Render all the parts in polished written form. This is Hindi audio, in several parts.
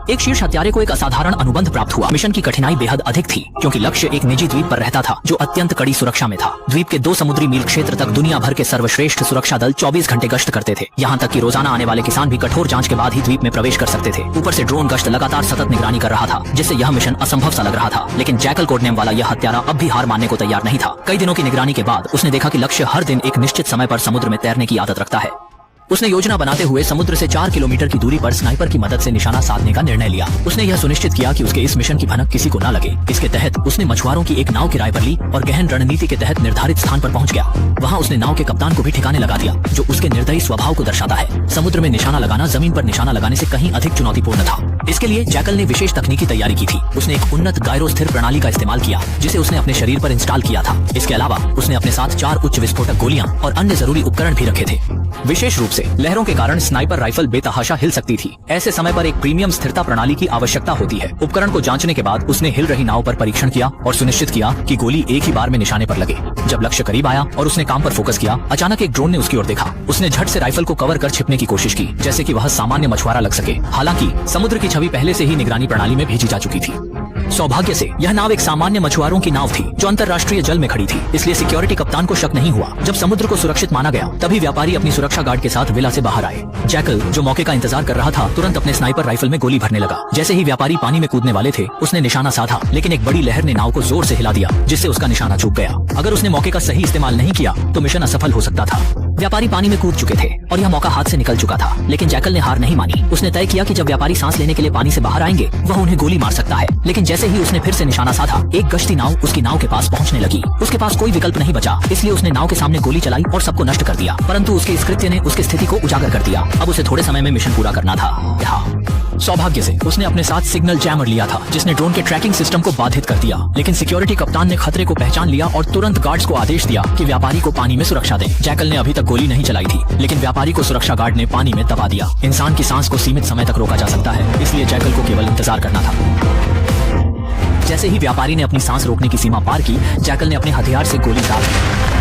एक शीर्ष हत्यारे को एक असाधारण अनुबंध प्राप्त हुआ। मिशन की कठिनाई बेहद अधिक थी क्योंकि लक्ष्य एक निजी द्वीप पर रहता था जो अत्यंत कड़ी सुरक्षा में था। द्वीप के 2 समुद्री मील क्षेत्र तक दुनिया भर के सर्वश्रेष्ठ सुरक्षा दल 24 घंटे गश्त करते थे। यहाँ तक कि रोजाना आने वाले किसान भी कठोर जांच के बाद ही द्वीप में प्रवेश कर सकते थे। ऊपर से ड्रोन गश्त लगातार सतत निगरानी कर रहा था, जिससे यह मिशन असंभव सा लग रहा था। लेकिन जैकल कोडनेम वाला यह हत्यारा अब भी हार मानने को तैयार नहीं था। कई दिनों की निगरानी के बाद उसने देखा कि लक्ष्य हर दिन एक निश्चित समय पर समुद्र में तैरने की आदत रखता है। उसने योजना बनाते हुए समुद्र से 4 किलोमीटर की दूरी पर स्नाइपर की मदद से निशाना साधने का निर्णय लिया। उसने यह सुनिश्चित किया कि उसके इस मिशन की भनक किसी को न लगे। इसके तहत उसने मछुआरों की एक नाव किराए पर ली और गहन रणनीति के तहत निर्धारित स्थान पर पहुंच गया। वहां उसने नाव के कप्तान को भी ठिकाने लगा दिया, जो उसके निर्दयी स्वभाव को दर्शाता है। समुद्र में निशाना लगाना जमीन पर निशाना लगाने से कहीं अधिक चुनौतीपूर्ण था। इसके लिए जैकल ने विशेष तकनीकी तैयारी की थी। उसने एक उन्नत गायरो स्थिर प्रणाली का इस्तेमाल किया, जिसे उसने अपने शरीर पर इंस्टॉल किया था। इसके अलावा उसने अपने साथ 4 उच्च विस्फोटक गोलियां और अन्य जरूरी उपकरण भी रखे थे। विशेष रूप से लहरों के कारण स्नाइपर राइफल बेतहाशा हिल सकती थी। ऐसे समय पर एक प्रीमियम स्थिरता प्रणाली की आवश्यकता होती है। उपकरण को जांचने के बाद उसने हिल रही नाव पर परीक्षण किया और सुनिश्चित किया कि गोली एक ही बार में निशाने पर लगे। जब लक्ष्य करीब आया और उसने काम पर फोकस किया, अचानक एक ड्रोन ने उसकी ओर देखा। उसने झट से राइफल को कवर कर छिपने की कोशिश की, जैसे कि वह सामान्य मछुआरा लग सके। हालांकि समुद्र की छवि पहले से ही निगरानी प्रणाली में भेजी जा चुकी थी। सौभाग्य से यह नाव एक सामान्य मछुआरों की नाव थी जो अंतर्राष्ट्रीय जल में खड़ी थी, इसलिए सिक्योरिटी कप्तान को शक नहीं हुआ। जब समुद्र को सुरक्षित माना गया, तभी व्यापारी अपनी सुरक्षा गार्ड के साथ विला से बाहर आए। जैकल, जो मौके का इंतजार कर रहा था, तुरंत अपने स्नाइपर राइफल में गोली भरने लगा। जैसे ही व्यापारी पानी में कूदने वाले थे, उसने निशाना साधा, लेकिन एक बड़ी लहर ने नाव को जोर से हिला दिया, जिससे उसका निशाना चूक गया। अगर उसने मौके का सही इस्तेमाल नहीं किया तो मिशन असफल हो सकता था। व्यापारी पानी में कूद चुके थे और यह मौका हाथ से निकल चुका था, लेकिन जैकल ने हार नहीं मानी। उसने तय किया कि जब व्यापारी सांस लेने के लिए पानी से बाहर आएंगे, वह उन्हें गोली मार सकता है। लेकिन जैसे ही उसने फिर से निशाना साधा, एक गश्ती नाव उसकी नाव के पास पहुंचने लगी। उसके पास कोई विकल्प नहीं बचा, इसलिए उसने नाव के सामने गोली चलाई और सबको नष्ट कर दिया। परंतु उसके इस कृत्य ने उसकी स्थिति को उजागर कर दिया। अब उसे थोड़े समय में मिशन पूरा करना था। सौभाग्य से उसने अपने साथ सिग्नल जैमर लिया था, जिसने ड्रोन के ट्रैकिंग सिस्टम को बाधित कर दिया। लेकिन सिक्योरिटी कप्तान ने खतरे को पहचान लिया और तुरंत गार्ड्स को आदेश दिया कि व्यापारी को पानी में सुरक्षा दें। जैकल ने अभी तक गोली नहीं चलाई थी, लेकिन व्यापारी को सुरक्षा गार्ड ने पानी में दबा दिया। इंसान की सांस को सीमित समय तक रोका जा सकता है, इसलिए जैकल को केवल इंतजार करना था। जैसे ही व्यापारी ने अपनी सांस रोकने की सीमा पार की, जैकल ने अपने हथियार से गोली दाग दी।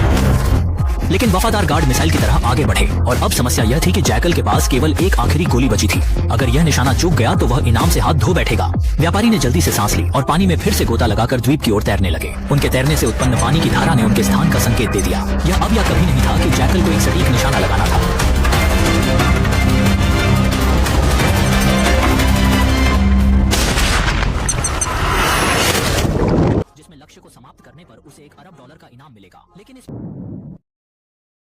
लेकिन वफादार गार्ड मिसाइल की तरह आगे बढ़े और अब समस्या यह थी कि जैकल के पास केवल एक आखिरी गोली बची थी। अगर यह निशाना चूक गया तो वह इनाम से हाथ धो बैठेगा। व्यापारी ने जल्दी से सांस ली और पानी में फिर से गोता लगाकर द्वीप की ओर तैरने लगे। उनके तैरने से उत्पन्न पानी की धारा ने उनके स्थान का संकेत दे दिया। यह अब या कभी नहीं था कि जैकल को एक सटीक निशाना लगाना